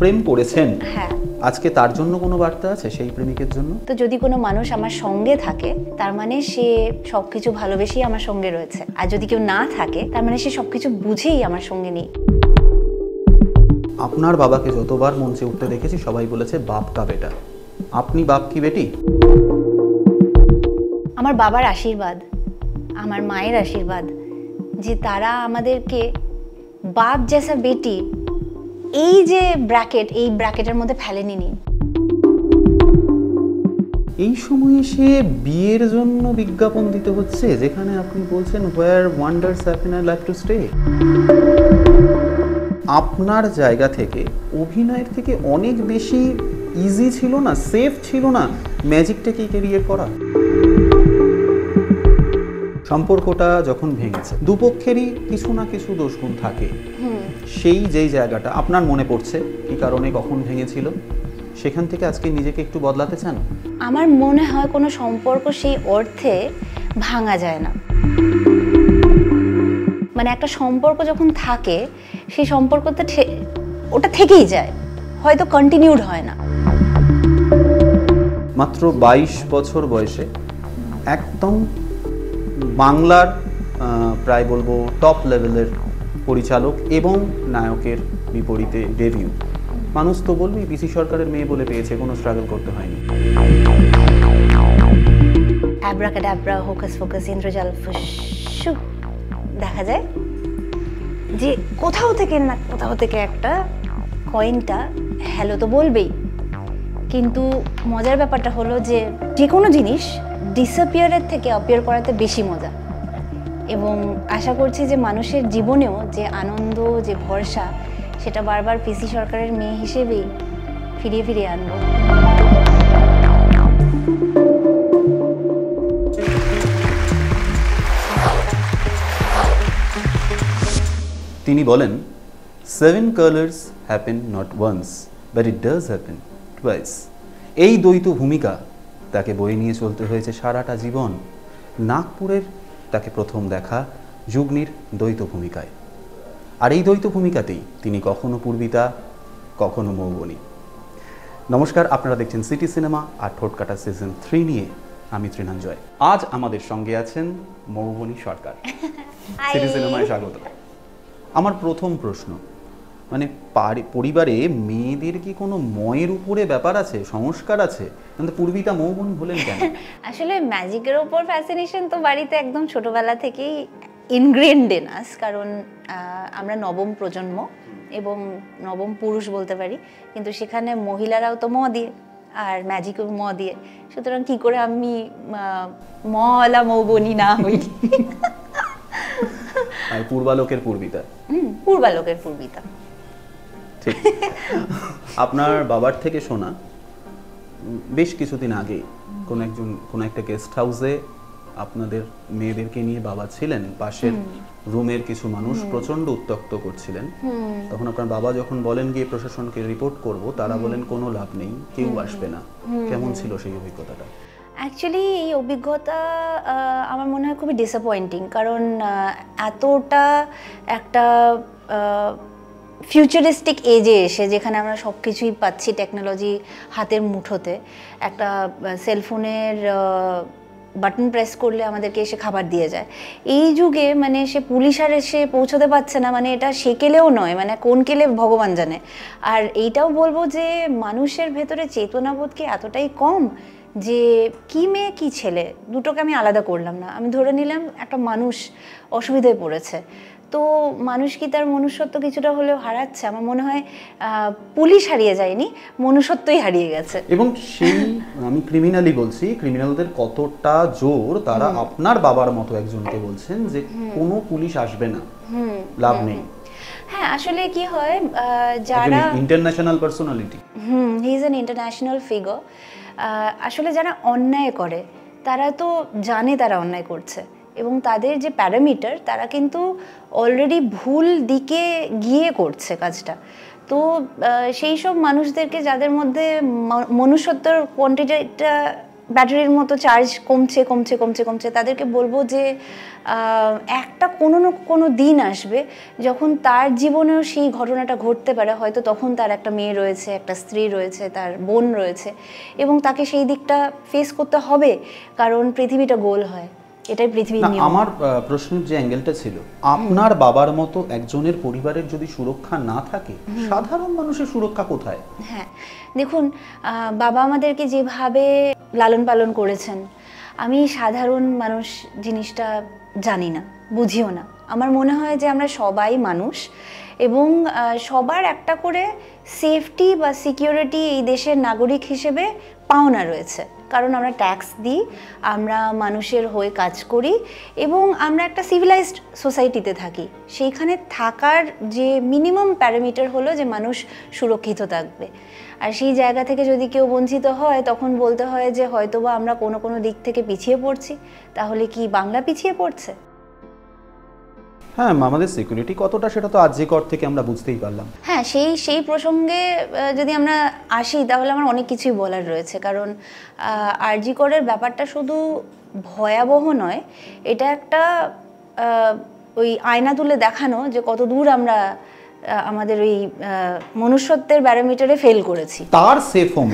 প্রেম করেছেন, হ্যাঁ। আজকে তার জন্য কোনো বার্তা আছে সেই প্রেমিকের জন্য? তো যদি কোনো মানুষ আমার সঙ্গে থাকে তার মানে সে সবকিছু ভালোবেসেই আমার সঙ্গে রয়েছে, আর যদি কেউ না থাকে তার মানে সে সবকিছু বুঝেই আমার সঙ্গে নেই। আপনার বাবাকে যতবার মঞ্চে উঠতে দেখেছি সবাই বলেছে বাপ কা বেটা, আপনি বাপ কি বেটি? আমার বাবার আশীর্বাদ, আমার মায়ের আশীর্বাদ যে তারা আমাদেরকে বাপ জেসা বেটি এই যে এই ব্র্যাকেটের মধ্যে ফেলেনি। এই সময়ে সে বিয়ের জন্য বিজ্ঞাপন দিতে হচ্ছে, যেখানে আপনি বলছেন where wonders happen I like to stay. আপনার জায়গা থেকে অভিনয়ের থেকে অনেক বেশি ইজি ছিল না, সেফ ছিল না ম্যাজিকটাকে ক্যারিয়ার করা? সম্পর্কটা যখন ভেঙেছে দুপক্ষেরই কিছু না কিছু দোষগুণ থাকে, সেই যেই জায়গাটা আপনার মনে পড়ছে কি কারণে কখন ভেঙেছিল, সেখান থেকে আজকে নিজেকে একটু বদলাতে চান? আমার মনে হয় কোনো সম্পর্ক সেই অর্থে ভাঙা যায় না। মানে একটা সম্পর্ক যখন থাকে সেই সম্পর্কতে ওটা থেকেই যায়, হয়তো কন্টিনিউড হয় না। মাত্র 22 বছর বয়সে একদম বাংলার প্রায় বলবো টপ লেভেলের পরিচালক এবং নায়কের বিপরীতে ডেবিউ। মানুষ তো বলবি পিসি সরকারের মেয়ে বলে পেয়েছে, কোনো স্ট্রাগল করতে হয়নি। অ্যাব্রাকাডাব্রা, হোকাস ফোকাস, ইন্দ্রজাল ফুসু, দেখা যায় যে কোথাও থেকে না কোথাও থেকে একটা কয়েনটা হ্যালো তো বলবেই, কিন্তু মজার ব্যাপারটা হলো যে যে কোনো জিনিস ডিসঅ্যাপিয়ারের থেকে অ্যাপিয়ার করাতে বেশি মজা। এবং আশা করছি যে মানুষের জীবনেও যে আনন্দ, যে ভরসা, সেটা বারবার পিসি সরকারের মেয়ে হিসেবেই ফিরিয়ে ফিরিয়ে আনবো। তিনি বলেন 7 colors happen not once but it does happen twice। এই দ্বৈত ভূমিকা তাকে বয়ে নিয়ে চলতে হয়েছে সারাটা জীবন। নাগপুরের তাকে প্রথম দেখা যুগ্নির দ্বৈত ভূমিকায়, আর এই দ্বৈত ভূমিকাতেই তিনি কখনো পূর্বিতা কখনো মৌবনী। নমস্কার, আপনারা দেখছেন সিটি সিনেমা আর ঠোঁটকাটা সিজন 3 নিয়ে আমি তৃণাঞ্জয়। আজ আমাদের সঙ্গে আছেন মৌবনী সরকার। সিটি সিনেমায় স্বাগত। আমার প্রথম প্রশ্ন, মানে পরিবারে মেয়েদের কি কোনো ময়ের উপরে ব্যাপার আছে, সংস্কার আছে? কিন্তু পূর্বিতা মৌবনী হলেন কেন? আসলে ম্যাজিকের ওপর ফ্যাসিনেশন তো বাড়িতে একদম ছোটবেলা থেকেই ইনগ্রেন্ড ইন আস, কারণ আমরা নবম প্রজন্ম এবং নবম পুরুষ বলতে পারি, কিন্তু সেখানে মহিলারাও তো দিয়ে আর ম্যাজিকও দিয়ে, সুতরাং কি করে আমি মওয়ালা মৌবনী না হই। আর পূর্বালোকের পূর্বিতা। পূর্বালোকের পূর্বিতা। ঠিক। আপনার বাবার থেকে শোনা বেশ কিছুদিন আগে কোন একটা গেস্ট হাউসে আপনাদের মেয়েদেরকে নিয়ে বাবা ছিলেন, পাশের রুমের কিছু মানুষ প্রচন্ড উত্ত্যক্ত করছিলেন। তখন আপনার বাবা যখন বলেন গিয়ে প্রশাসনকে রিপোর্ট করব, তারা বলেন কোনো লাভ নেই, কেউ আসবে না। কেমন ছিল সেই অভিজ্ঞতাটা? অ্যাকচুয়ালি এই অভিজ্ঞতা আমার মনে হয় খুবই ডিসঅ্যাপয়েন্টিং, কারণ এতটা একটা ফিউচারিস্টিক এজে এসে যেখানে আমরা সব কিছুই পাচ্ছি টেকনোলজি হাতের মুঠোতে, একটা সেলফোনের বাটন প্রেস করলে আমাদেরকে এসে খাবার দিয়ে যায়, এই যুগে মানে সে পুলিশ আর এসে পৌঁছতে পারছে না, মানে এটা সেকেলেও নয়, মানে কোন কেলে ভগবান জানে। আর এইটাও বলবো যে মানুষের ভেতরে চেতনাবোধ কি এতটাই কম যে কি মেয়ে কি ছেলে দুটোকে আমি আলাদা করলাম না, আমি ধরে নিলাম একটা মানুষ অসুবিধায় পড়েছে, তো মানুষ কি তার মনুষ্যত্ব কিছুটা হলেও হারাচ্ছে? আমার মনে হয় পুলিশ হারিয়ে যায়নি, মনুষ্যত্বই হারিয়ে গেছে। এবং সেই আমি ক্রিমিনালি বলছি, ক্রিমিনালদের কতটা জোর, তারা আপনার বাবার মতো একজনকে বলছেন যে কোনো পুলিশ আসবে না, লাভ নেই। হ্যাঁ, আসলে কি হয়, যারা international personality, he is an international figure, আসলে যারা অন্যায় করে তারা তো জানে তারা অন্যায় করছে, এবং তাদের যে প্যারামিটার তারা কিন্তু অলরেডি ভুল দিকে গিয়ে করছে কাজটা। তো সেই সব মানুষদেরকে যাদের মধ্যে মনুষ্যত্বর কোয়ান্টিটিটা ব্যাটারির মতো চার্জ কমছে কমছে কমছে কমছে, তাদেরকে বলবো যে একটা কোনো না কোনো দিন আসবে যখন তার জীবনেও সেই ঘটনাটা ঘটতে পারে, হয়তো তখন তার একটা মেয়ে রয়েছে, একটা স্ত্রী রয়েছে, তার বোন রয়েছে, এবং তাকে সেই দিকটা ফেস করতে হবে, কারণ পৃথিবীটা গোল হয়, এটাই পৃথিবীর নিয়ম। আমার প্রশ্নের যে অ্যাঙ্গেলটা ছিল, আপনার বাবার মতো একজনের পরিবারের যদি সুরক্ষা না থাকে, সাধারণ মানুষের সুরক্ষা কোথায়? হ্যাঁ, দেখুন, বাবা আমাদেরকে যেভাবে লালন পালন করেছেন, আমি সাধারণ মানুষ জিনিসটা জানি না, বুঝিও না। আমার মনে হয় যে আমরা সবাই মানুষ, এবং সবার একটা করে সেফটি বা সিকিউরিটি এই দেশের নাগরিক হিসেবে পাওনা রয়েছে, কারণ আমরা ট্যাক্স দিই, আমরা মানুষের হয়ে কাজ করি, এবং আমরা একটা সিভিলাইজড সোসাইটিতে থাকি। সেইখানে থাকার যে মিনিমাম প্যারামিটার হলো যে মানুষ সুরক্ষিত থাকবে। আর সেই জায়গা থেকে যদি কেউ বঞ্চিত হয়, তখন বলতে হয় যে হয়তোবা আমরা কোনো কোনো দিক থেকে পিছিয়ে পড়ছি। তাহলে কি বাংলা পিছিয়ে পড়ছে? হ্যাঁ, আমাদের সিকিউরিটি কতটা সেটা তো আরজিকর থেকে আমরা বুঝতেই পারলাম। হ্যাঁ, সেই প্রসঙ্গে যদি আমরা আসি, তাহলে আমার অনেক কিছুই বলার রয়েছে, কারণ আরজিকরের ব্যাপারটা শুধু ভয়াবহ নয়, এটা একটা ওই আয়না তুলে দেখানো যে কত দূর আমরা আমাদের ওই মনুষ্যত্বের ব্যারোমিটারে ফেল করেছি। তার সেফ হোম,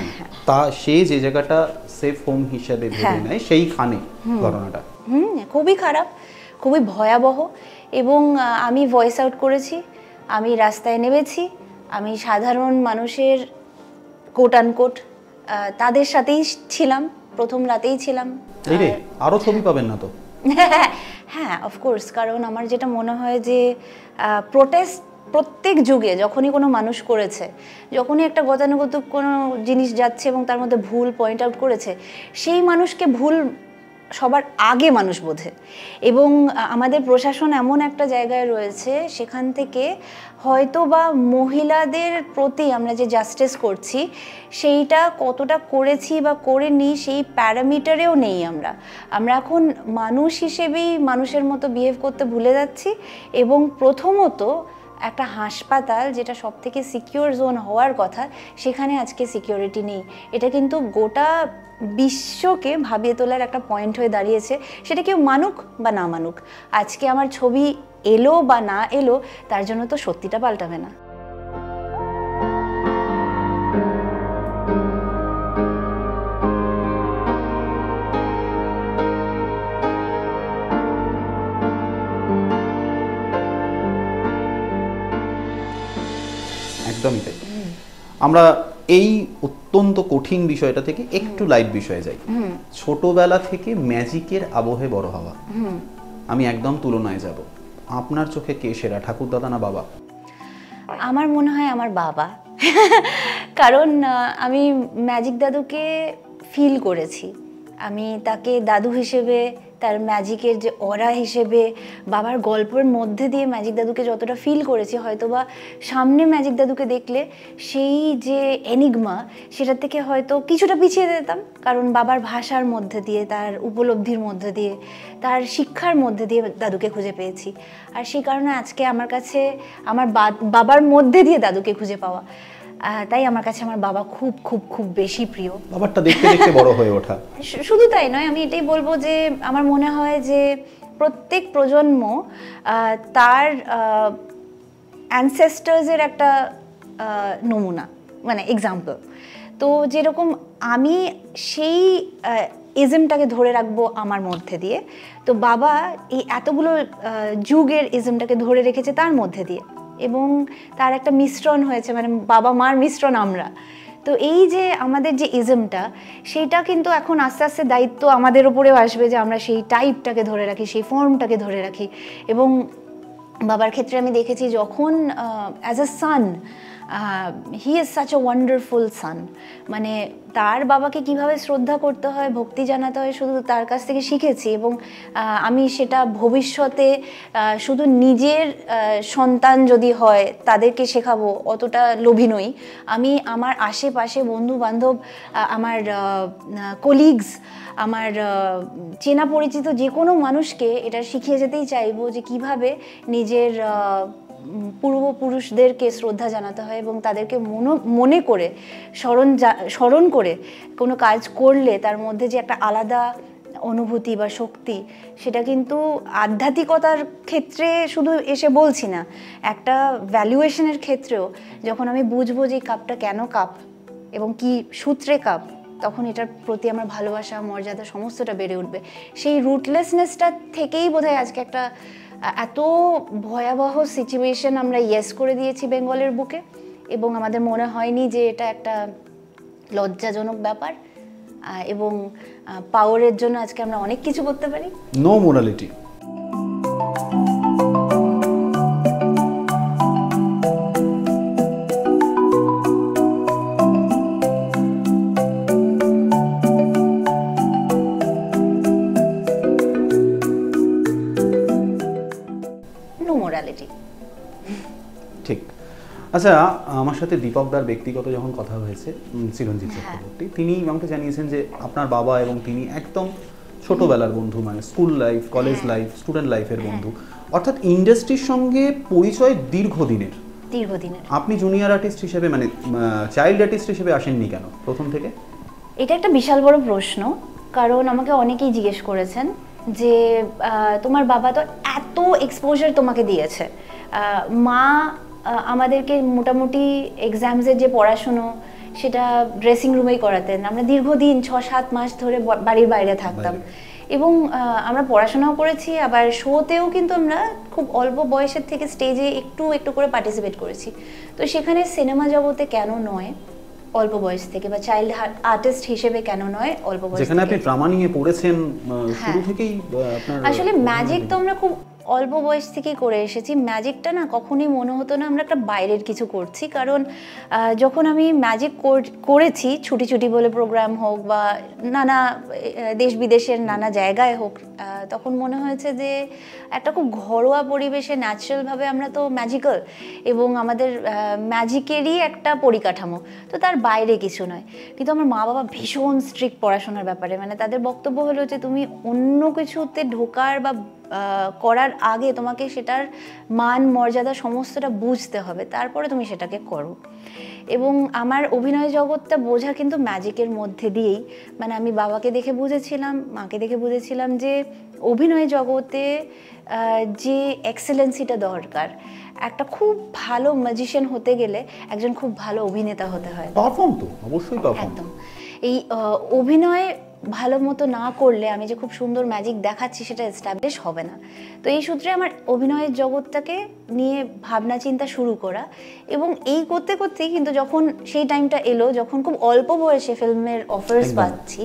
সে যে জায়গাটা সেফ হোম হিসেবে ভেবে নেয়, সেইখানে ঘটনাটা খুবই খারাপ, খুবই ভয়াবহ। এবং আমি ভয়েস আউট করেছি, আমি রাস্তায় নেমেছি, আমি সাধারণ মানুষের কোট আনকোট তাদের সাথেই ছিলাম, প্রথম রাতেই ছিলাম। আরো ছবি পাবেন না তো? হ্যাঁ, অফকোর্স, কারণ আমার যেটা মনে হয় যে প্রোটেস্ট প্রত্যেক যুগে যখনই কোনো মানুষ করেছে, যখনই একটা গতানুগতিক কোনো জিনিস যাচ্ছে এবং তার মধ্যে ভুল পয়েন্ট আউট করেছে, সেই মানুষকে ভুল সবার আগে মানুষ বোঝে। এবং আমাদের প্রশাসন এমন একটা জায়গায় রয়েছে, সেখান থেকে হয়তো বা মহিলাদের প্রতি আমরা যে জাস্টিস করছি, সেইটা কতটা করেছি বা করিনি সেই প্যারামিটারেও নেই। আমরা এখন মানুষ হিসেবেই মানুষের মতো বিহেভ করতে ভুলে যাচ্ছি। এবং প্রথমত একটা হাসপাতাল, যেটা সব থেকে সিকিউর জোন হওয়ার কথা, সেখানে আজকে সিকিউরিটি নেই। এটা কিন্তু গোটা বিশ্বকে ভাবিয়ে তোলার একটা পয়েন্ট হয়ে দাঁড়িয়েছে, সেটা কেউ মানুক বা না মানুক। আজকে আমার ছবি এলো বা না এলো, তার জন্য তো সত্যিটা পাল্টাবে না। একদমই তাই। আমরা এই অত্যন্ত কঠিন বিষয়টা থেকে একটু লাইট বিষয়ে যাই। ছোটবেলা থেকে ম্যাজিকের আবহে বড় হওয়া, আমি একদম তুলনায় যাব, আপনার চোখে কে সেরা, ঠাকুর দাদা না বাবা? আমার মনে হয় আমার বাবা। কারণ আমি ম্যাজিক দাদুকে ফিল করেছি, আমি তাকে দাদু হিসেবে, তার ম্যাজিকের যে অরা হিসেবে, বাবার গল্পের মধ্যে দিয়ে ম্যাজিক দাদুকে যতটা ফিল করেছি, হয়তোবা সামনে ম্যাজিক দাদুকে দেখলে সেই যে এনিগমা, সেটা থেকে হয়তো কিছুটা পিছিয়ে যেতাম, কারণ বাবার ভাষার মধ্যে দিয়ে, তার উপলব্ধির মধ্যে দিয়ে, তার শিক্ষার মধ্যে দিয়ে দাদুকে খুঁজে পেয়েছি। আর সেই কারণে আজকে আমার কাছে আমার বাবার মধ্যে দিয়ে দাদুকে খুঁজে পাওয়া, তাই আমার কাছে আমার বাবা খুব খুব খুব বেশি প্রিয়। বাবারটা দেখতে দেখতে বড় হয়ে ওঠা। শুধু তাই নয়, আমি এটাই বলবো যে আমার মনে হয় যে প্রত্যেক প্রজন্ম তার অ্যানসেস্টার্সের একটা নমুনা, মানে এক্সাম্পল। তো যেরকম আমি সেই ইজমটাকে ধরে রাখবো আমার মধ্যে দিয়ে, তো বাবা এই এতগুলো যুগের ইজমটাকে ধরে রেখেছে তার মধ্যে দিয়ে, এবং তার একটা মিশ্রণ হয়েছে, মানে বাবা মার মিশ্রণ আমরা। তো এই যে আমাদের যে ইজমটা, সেইটা কিন্তু এখন আস্তে আস্তে দায়িত্ব আমাদের ওপরেও আসবে যে আমরা সেই টাইপটাকে ধরে রাখি, সেই ফর্মটাকে ধরে রাখি। এবং বাবার ক্ষেত্রে আমি দেখেছি, যখন as a son, he is such a wonderful son, মানে তার বাবাকে কিভাবে শ্রদ্ধা করতে হয়, ভক্তি জানাতে হয়, শুধু তার কাছ থেকে শিখেছি। এবং আমি সেটা ভবিষ্যতে শুধু নিজের সন্তান যদি হয় তাদেরকে শেখাবো, অতটা লোভী নই। আমি আমার আশেপাশে বন্ধু বান্ধব, আমার কলিগস, আমার চেনা পরিচিত যে কোনো মানুষকে এটা শিখিয়ে যেতেই চাইবো যে কিভাবে নিজের পূর্বপুরুষদেরকে শ্রদ্ধা জানাতে হয় এবং তাদেরকে মনে করে স্মরণ করে কোনো কাজ করলে তার মধ্যে যে একটা আলাদা অনুভূতি বা শক্তি, সেটা কিন্তু আধ্যাত্মিকতার ক্ষেত্রে শুধু এসে বলছি না, একটা ভ্যালুয়েশনের ক্ষেত্রেও যখন আমি বুঝবো যে কাপটা কেন কাপ এবং কি সূত্রে কাপ, তখন এটার প্রতি আমার ভালোবাসা, মর্যাদা সমস্তটা বেড়ে উঠবে। সেই রুটলেসনেসটা থেকেই বোধহয় আজকে একটা এত ভয়াবহ সিচুয়েশন আমরা ইয়েস করে দিয়েছি বেঙ্গলের বুকে, এবং আমাদের মনে হয়নি যে এটা একটা লজ্জাজনক ব্যাপার, এবং পাওয়ারের জন্য আজকে আমরা অনেক কিছু করতে পারি। No morality. No morality. ঠিক। আচ্ছা, আমার সাথে দীপকদার ব্যক্তিগত যখন কথা হয়েছে, চিরঞ্জিত চক্রবর্তী, তিনি আমাকে জানিয়েছেন যে আপনার বাবা এবং তিনি একদম ছোটবেলার বন্ধু, মানে school life, college life, student লাইফের বন্ধু, অর্থাৎ ইন্ডাস্ট্রির সঙ্গে পরিচয় দীর্ঘদিনের। আপনি জুনিয়র আর্টিস্ট হিসেবে, মানে চাইল্ড আর্টিস্ট হিসেবে আসেননি কেন প্রথম থেকে? এটা একটা বিশাল বড় প্রশ্ন, কারণ আমাকে অনেকেই জিজ্ঞেস করেছেন যে তোমার বাবা তো এত এক্সপোজার তোমাকে দিয়েছে, মা আমাদেরকে মোটামুটি এক্সামসের যে পড়াশুনো সেটা ড্রেসিং রুমেই করাতেন, আমরা দীর্ঘদিন 6-7 মাস ধরে বাড়ির বাইরে থাকতাম, এবং আমরা পড়াশোনাও করেছি, আবার শোতেও কিন্তু আমরা খুব অল্প বয়সের থেকে স্টেজে একটু একটু করে পার্টিসিপেট করেছি। তো সেখানে সিনেমা জগতে কেন নয় অল্প বয়স থেকে, বা চাইল্ড আর্টিস্ট হিসেবে কেন নয় অল্প বয়স থেকে, যেখানে আপনি ড্রামা নিয়ে পড়েছেন শুরু থেকেই আপনার। আসলে ম্যাজিক তো আমরা খুব অল্প বয়স থেকেই করে এসেছি। ম্যাজিকটা না কখনোই মনে হতো না আমরা একটা বাইরের কিছু করছি, কারণ যখন আমি ম্যাজিক করেছি, ছুটি ছুটি বলে প্রোগ্রাম হোক বা নানা দেশ বিদেশের নানা জায়গায় হোক, তখন মনে হয়েছে যে একটা খুব ঘরোয়া পরিবেশে ন্যাচারালভাবে আমরা তো ম্যাজিক্যাল, এবং আমাদের ম্যাজিকেরই একটা পরিকাঠামো, তো তার বাইরে কিছু নয়। কিন্তু আমার মা বাবা ভীষণ স্ট্রিক্ট পড়াশোনার ব্যাপারে, মানে তাদের বক্তব্য হলো যে তুমি অন্য কিছুতে ঢোকার বা করার আগে তোমাকে সেটার মান মর্যাদা সমস্তটা বুঝতে হবে, তারপরে তুমি সেটাকে করো। এবং আমার অভিনয় জগৎটা বোঝা কিন্তু ম্যাজিকের মধ্যে দিয়েই, মানে আমি বাবাকে দেখে বুঝেছিলাম, মাকে দেখে বুঝেছিলাম যে অভিনয় জগতে যে এক্সেলেন্সিটা দরকার, একটা খুব ভালো ম্যাজিশিয়ান হতে গেলে একজন খুব ভালো অভিনেতা হতে হয়। পারফর্ম তো অবশ্যই পারফর্ম। একদম। এই অভিনয় ভালো মতো না করলে আমি যে খুব সুন্দর ম্যাজিক দেখাচ্ছি সেটা এস্টাবলিশ হবে না। তো এই সূত্রে আমার অভিনয়ের জগৎটাকে নিয়ে ভাবনা চিন্তা শুরু করা, এবং এই করতে করতেই কিন্তু যখন সেই টাইমটা এলো, যখন খুব অল্প বয়সে ফিল্মের অফার্স পাচ্ছি,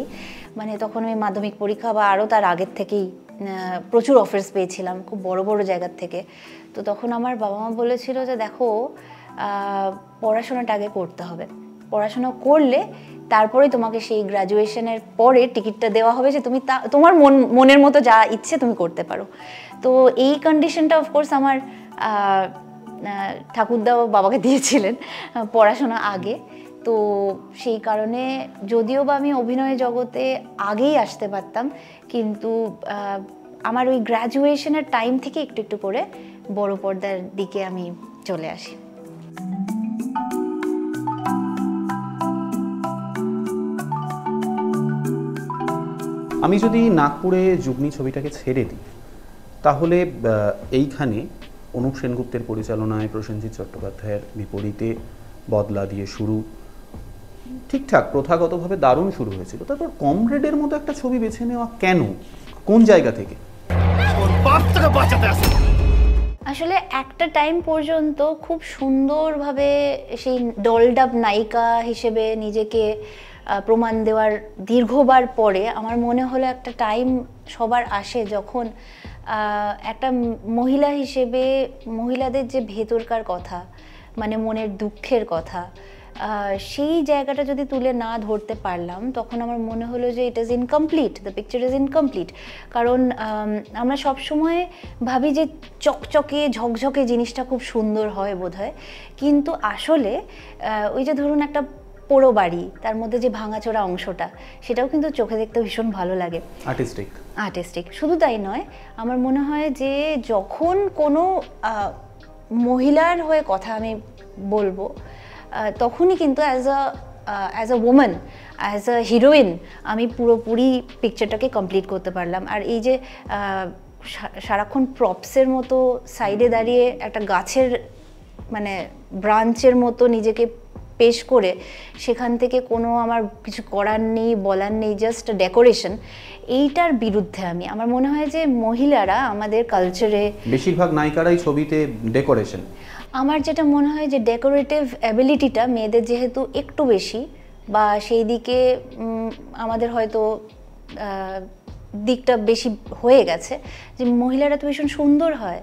মানে তখন আমি মাধ্যমিক পরীক্ষা বা আরও তার আগের থেকেই প্রচুর অফার্স পেয়েছিলাম খুব বড় বড় জায়গার থেকে। তো তখন আমার বাবা মা বলেছিল যে দেখো, পড়াশোনাটা আগে করতে হবে, পড়াশোনা করলে তারপরে তোমাকে সেই গ্র্যাজুয়েশনের পরে টিকিটটা দেওয়া হবে যে তুমি তোমার মনের মতো যা ইচ্ছে তুমি করতে পারো। তো এই কন্ডিশনটা অফকোর্স আমার ঠাকুরদাও বাবাকে দিয়েছিলেন পড়াশোনা আগে। তো সেই কারণে যদিও বা আমি অভিনয় জগতে আগেই আসতে পারতাম, কিন্তু আমার ওই গ্র্যাজুয়েশনের টাইম থেকে একটু একটু করে বড় পর্দার দিকে আমি চলে আসি। আমি যদি নাগপুরে যুগনি ছবিটাকে ছেড়ে দিই, তাহলে এইখানে অনুপ সেনগুপ্তের পরিচালনায় প্রসেনজিৎ চট্টোপাধ্যায়ের বিপরীতে বদলা দিয়ে শুরু, ঠিকঠাক প্রথাগতভাবে দারুণ শুরু হয়েছিল। তারপর কমরেডের মতো একটা ছবি বেছে নেওয়া কেন, কোন জায়গা থেকে? আসলে একটা টাইম পর্যন্ত খুব সুন্দরভাবে সেই ডলড আপ নায়িকা হিসেবে নিজেকে প্রমাণ দেওয়ার দীর্ঘবার পরে আমার মনে হলো একটা টাইম সবার আসে যখন একটা মহিলা হিসেবে মহিলাদের যে ভেতরকার কথা, মানে মনের দুঃখের কথা, সেই জায়গাটা যদি তুলে না ধরতে পারলাম, তখন আমার মনে হলো যে it is incomplete, the picture is incomplete. কারণ আমরা সবসময় ভাবি যে চকচকে ঝকঝকে জিনিসটা খুব সুন্দর হয় বোধহয়, কিন্তু আসলে ওই যে ধরুন একটা পোড়ো বাড়ি, তার মধ্যে যে ভাঙাচোরা অংশটা, সেটাও কিন্তু চোখে দেখতে ভীষণ ভালো লাগে, আর্টিস্টিক। শুধু তাই নয়, আমার মনে হয় যে যখন কোনো মহিলার হয়ে কথা আমি বলবো, তখনই কিন্তু as a woman, as a heroine আমি পুরোপুরি পিকচারটাকে কমপ্লিট করতে পারলাম। আর এই যে সারাক্ষণ প্রপসের মতো সাইডে দাঁড়িয়ে একটা গাছের মানে ব্রাঞ্চের মতো নিজেকে পেশ করে সেখান থেকে কোনো আমার কিছু করার নেই, বলার নেই, জাস্ট ডেকোরেশন, এইটার বিরুদ্ধে আমি। আমার মনে হয় যে মহিলারা আমাদের কালচারে, বেশিরভাগ নায়িকারাই ছবিতে ডেকোরেশন, আমার যেটা মনে হয় যে ডেকোরেটিভ অ্যাবিলিটিটা মেয়েদের যেহেতু একটু বেশি, বা সেই দিকে আমাদের হয়তো দিকটা বেশি হয়ে গেছে, যে মহিলারা তো ভীষণ সুন্দর হয়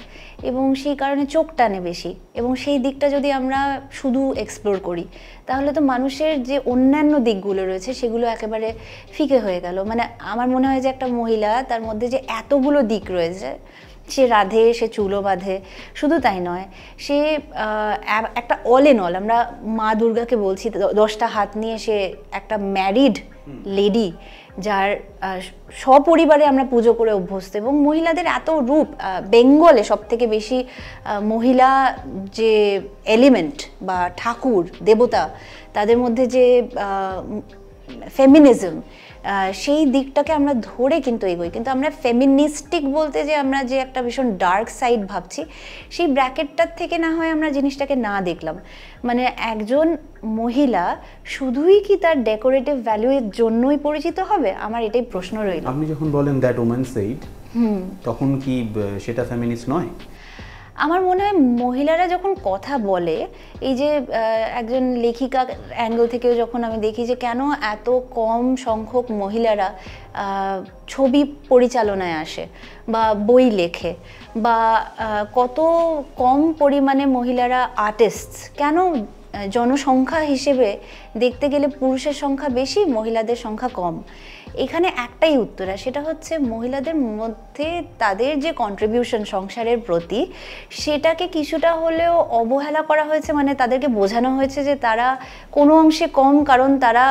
এবং সেই কারণে চোখ টানে বেশি, এবং সেই দিকটা যদি আমরা শুধু এক্সপ্লোর করি তাহলে তো মানুষের যে অন্যান্য দিকগুলো রয়েছে সেগুলো একেবারে ফিকে হয়ে গেল। মানে আমার মনে হয় যে একটা মহিলা, তার মধ্যে যে এতগুলো দিক রয়েছে, সে রাধে, সে চুলও বাঁধে, শুধু তাই নয়, সে একটা অল ইন অল। আমরা মা দুর্গাকে বলছি 10টা হাত নিয়ে সে একটা ম্যারিড লেডি, যার সপরিবারে আমরা পুজো করে অভ্যস্ত। এবং মহিলাদের এত রূপ, বেঙ্গলে সব থেকে বেশি মহিলা যে এলিমেন্ট বা ঠাকুর দেবতা, তাদের মধ্যে যে ফেমিনিজম, সেই দিকটাকে আমরা ধরে কিন্তু এগোই। কিন্তু আমরা ফেমিনিস্টিক বলতে যে আমরা যে একটা ভীষণ ডার্ক সাইড ভাবছি, সেই ব্র্যাকেটটার থেকে না হয় আমরা জিনিসটাকে না দেখলাম। মানে একজন মহিলা শুধুই কি তার ডেকোরেটিভ ভ্যালুয়ের জন্যই পরিচিত হবে? আমার এটাই প্রশ্ন রইল। আপনি যখন বলেন দ্যাট ওম্যান সেইড, তখন কি সেটা ফেমিনিস্ট নয়? আমার মনে হয় মহিলারা যখন কথা বলে, এই যে একজন লেখিকা অ্যাঙ্গেল থেকেও যখন আমি দেখি যে কেন এত কম সংখ্যক মহিলারা ছবি পরিচালনায় আসে বা বই লেখে, বা কত কম পরিমাণে মহিলারা আর্টিস্ট, কেন জনসংখ্যা হিসেবে দেখতে গেলে পুরুষের সংখ্যা বেশি, মহিলাদের সংখ্যা কম, এখানে একটাই উত্তর, আর সেটা হচ্ছে মহিলাদের মধ্যে তাদের যে কন্ট্রিবিউশন সংসারের প্রতি, সেটাকে কিছুটা হলেও অবহেলা করা হয়েছে। মানে তাদেরকে বোঝানো হয়েছে যে তারা কোনো অংশে কম, কারণ তারা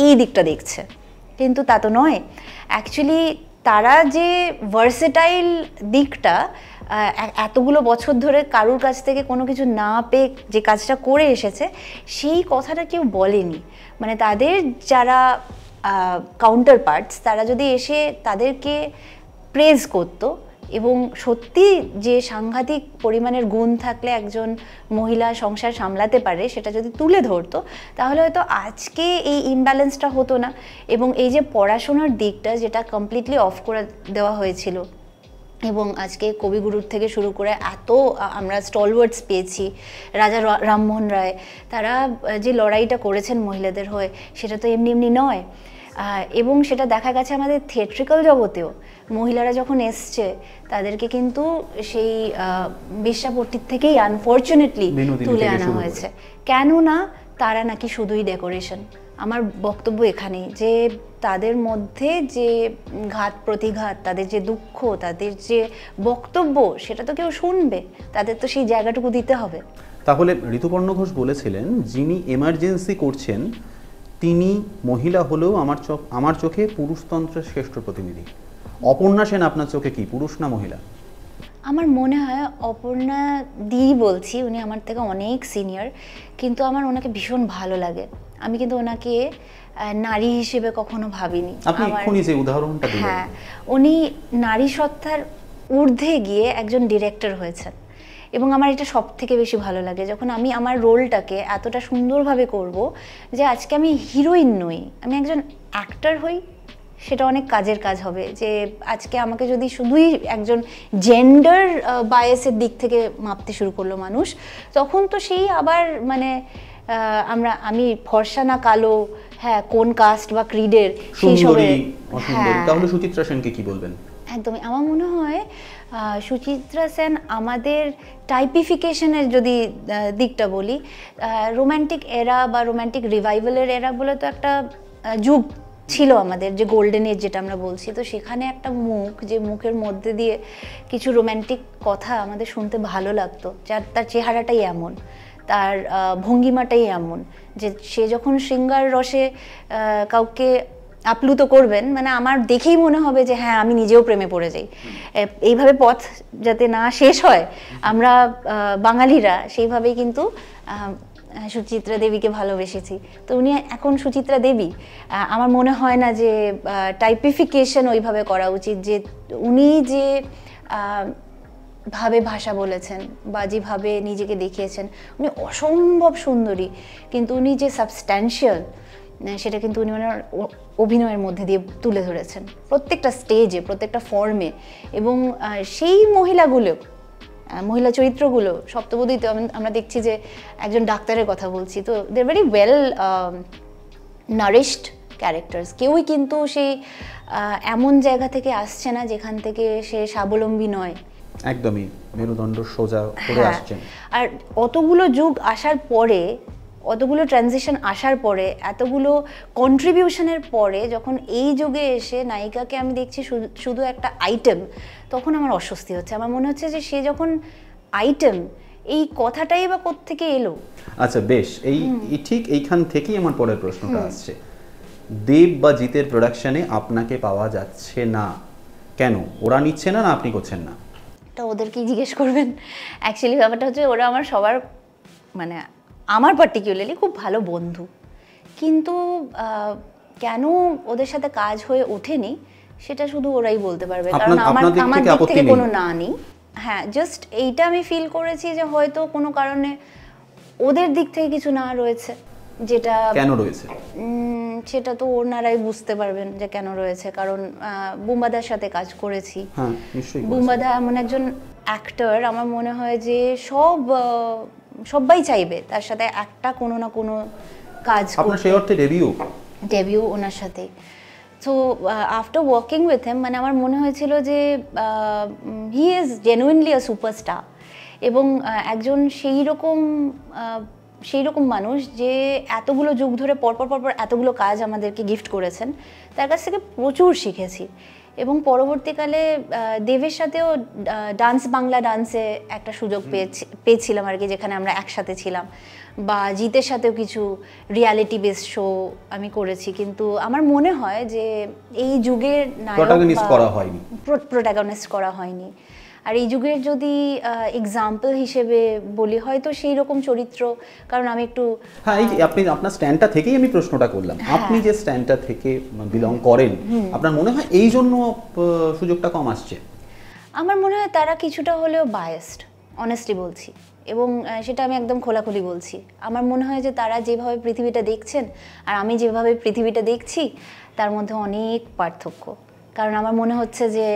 এই দিকটা দেখছে, কিন্তু তা তো নয়। অ্যাকচুয়ালি তারা যে ভার্সেটাইল দিকটা এতগুলো বছর ধরে কারুর কাছ থেকে কোনো কিছু না পেয়ে যে কাজটা করে এসেছে, সেই কথাটা কেউ বলেনি। মানে তাদের যারা কাউন্টার পার্টস, তারা যদি এসে তাদেরকে প্রেজ করতো এবং সত্যি যে সাংঘাতিক পরিমাণের গুণ থাকলে একজন মহিলা সংসার সামলাতে পারে সেটা যদি তুলে ধরতো, তাহলে হয়তো আজকে এই ইমব্যালেন্সটা হতো না। এবং এই যে পড়াশোনার দিকটা যেটা কমপ্লিটলি অফ করে দেওয়া হয়েছিল, এবং আজকে কবিগুরুর থেকে শুরু করে এত আমরা স্টলওয়ার্ডস পেয়েছি, রাজা রামমোহন রায়, তারা যে লড়াইটা করেছেন মহিলাদের হয়ে, সেটা তো এমনি এমনি নয়। এবং সেটা দেখা গেছে আমাদের থিয়েট্রিক্যাল জগতেও, মহিলারা যখন এসছে তাদেরকে কিন্তু সেই বেশ্যাপট্টির থেকেই আনফর্চুনেটলি তুলে আনা হয়েছে। কেননা তারা নাকি শুধুই ডেকোরেশন। আমার বক্তব্য এখানেই যে তাদের মধ্যে যে ঘাত প্রতিঘাত, তাদের যে দুঃখ, তাদের যে বক্তব্য, সেটা তো কেউ শুনবে, তাদের তো সেই জায়গাটুকু দিতে হবে। তাহলে ঋতুপর্ণ ঘোষ বলেছিলেন, যিনি এমার্জেন্সি করছেন তিনি মহিলা হলেও আমার চোখে পুরুষতন্ত্রের শ্রেষ্ঠ প্রতিনিধি। অপর্ণা সেন আপনার চোখে কি পুরুষ না মহিলা? আমার মনে হয় অপর্ণা দি বলছি, উনি আমার থেকে অনেক সিনিয়র, কিন্তু আমার ওনাকে ভীষণ ভালো লাগে। আমি কিন্তু ওনাকে নারী হিসেবে কখনো ভাবিনি। আপনি এক্ষুনি যে উদাহরণটা দিলেন, হ্যাঁ, উনি নারী সত্তার ঊর্ধ্বে গিয়ে একজন ডিরেক্টর হয়েছেন, এবং আমার এটা সব থেকে বেশি ভালো লাগে যখন আমি আমার রোলটাকে এতটা সুন্দরভাবে করব যে আজকে আমি হিরোইন নই, আমি একজন অ্যাক্টর হই, সেটা অনেক কাজের কাজ হবে। যে আজকে আমাকে যদি শুধুই একজন জেন্ডার বায়াসের দিক থেকে মাপতে শুরু করলো মানুষ, তখন তো সেই আবার মানে আমি ফর্সা না কালো, হ্যাঁ কোন কাস্ট বা ক্রিডের সেই সবে। তাহলে সুচিত্রা সেনকে কি বলবেন? একদমই, আমার মনে হয় সুচিত্রা সেন আমাদের টাইপিফিকেশনের যদি দিকটা বলি, রোম্যান্টিক এরা বা রোম্যান্টিক রিভাইভালের এরা বলে তো একটা যুগ ছিল আমাদের, যে গোল্ডেন এজ যেটা আমরা বলছি, তো সেখানে একটা মুখ, যে মুখের মধ্যে দিয়ে কিছু রোম্যান্টিক কথা আমাদের শুনতে ভালো লাগতো, তার চেহারাটাই এমন, তার ভঙ্গিমাটাই এমন, যে সে যখন শৃঙ্গার রসে কাউকে আপ্লুত করবেন, মানে আমার দেখেই মনে হবে যে হ্যাঁ আমি নিজেও প্রেমে পড়ে যাই। এইভাবে পথ যাতে না শেষ হয়, আমরা বাঙালিরা সেইভাবেই কিন্তু সুচিত্রা দেবীকে ভালোবেসেছি। তো উনি এখন সুচিত্রা দেবী। আমার মনে হয় না যে টাইপিফিকেশন ওইভাবে করা উচিত, যে উনি যে ভাবে ভাষা বলেছেন বা যেভাবে নিজেকে দেখিয়েছেন, উনি অসম্ভব সুন্দরী, কিন্তু উনি যে সাবস্ট্যান্সিয়াল সেটা কিন্তু উনি ওনার অভিনয়ের মধ্যে দিয়ে তুলে ধরেছেন প্রত্যেকটা স্টেজে, প্রত্যেকটা ফর্মে। এবং সেই মহিলা চরিত্রগুলো সপ্তপদীতে আমরা দেখছি যে একজন ডাক্তারের কথা বলছি, তো they very well nourished characters. কেউই কিন্তু সেই এমন জায়গা থেকে আসছে না যেখান থেকে সে স্বাবলম্বী নয়, একদমই মেরুদণ্ড সোজা করে আসছেন। আর অতগুলো যুগ আসার পরে, অতগুলো ট্রানজিশন আসার পরে, এতগুলো কন্ট্রিবিউশনের পরে যখন এই যুগে এসে নায়িকাকে আমি দেখছি শুধু একটা আইটেম, তখন আমার অস্বস্তি হচ্ছে। আমার মনে হচ্ছে যে সে যখন আইটেম, এই কথাটাই বা কোত্থেকে এলো। আচ্ছা বেশ, এই ঠিক এইখান থেকেই আমার পরের প্রশ্নটা আসছে। দেব বা জিতের প্রোডাকশনে আপনাকে পাওয়া যাচ্ছে না কেন? ওরা নিচ্ছে না, না আপনি করছেন না? এটা ওদেরকেই জিজ্ঞেস করবেন। অ্যাকচুয়ালি ব্যাপারটা হচ্ছে ওরা আমার সবার, মানে আমার পার্টিকুলারলি খুব ভালো বন্ধু, কিন্তু কেন ওদের সাথে কাজ হয়ে ওঠেনি সেটা শুধু ওরাই বলতে পারবে, কারণ আমার দিক থেকে কোনো না নেই। হ্যাঁ, জাস্ট এইটা আমি ফিল করেছি যে হয়তো কোনো কারণে ওদের দিক থেকে কিছু না রয়েছে, যেটা কেন রয়েছে সেটা তো ওনারাই বুঝতে পারবেন যে কেন রয়েছে। কারণ বুম্বাদার সাথে কাজ করেছি, বুম্বাদা এমন একজন অ্যাক্টর, আমার মনে হয় যে সবাই চাইবে তার সাথে একটা কোনো না কোনো কাজ করতে। আপনার সেই অর্থে ডেবিউ ওনার সাথে। So after working with him, মানে আমার মনে হয়েছিল যে he is genuinely a superstar, এবং একজন সেই রকম মানুষ যে এতগুলো যুগ ধরে পরপর এতগুলো কাজ আমাদেরকে গিফট করেছেন, তার কাছ থেকে প্রচুর শিখেছি। এবং পরবর্তীকালে দেবের সাথেও বাংলা ডান্সে একটা সুযোগ পেয়েছিলাম আর কি, যেখানে আমরা একসাথে ছিলাম, বা জিতের সাথেও কিছু রিয়ালিটি বেসড শো আমি করেছি। কিন্তু আমার মনে হয় যে এই যুগের প্রোটাগনিস্ট করা হয়নি। আর এই যুগের যদি এক্সাম্পল হিসেবে বলি, হয়তো সেই রকম চরিত্র, কারণ আমি একটু আপনি আপনার স্ট্যান্ডটা থেকেই আমি প্রশ্নটা করলাম, আপনি যে স্ট্যান্ডটা থেকে বিলং করেন, আপনার মনে হয় এই জন্য সুযোগটা কম আসছে? আমার মনে হয় তারা কিছুটা হলেও বায়াসড, অনেস্টলি বলছি, এবং সেটা আমি একদম খোলাখুলি বলছি। আমার মনে হয় যে তারা যেভাবে পৃথিবীটা দেখছেন আর আমি যেভাবে পৃথিবীটা দেখছি, তার মধ্যে অনেক পার্থক্য। কারণ আমার মনে হচ্ছে যে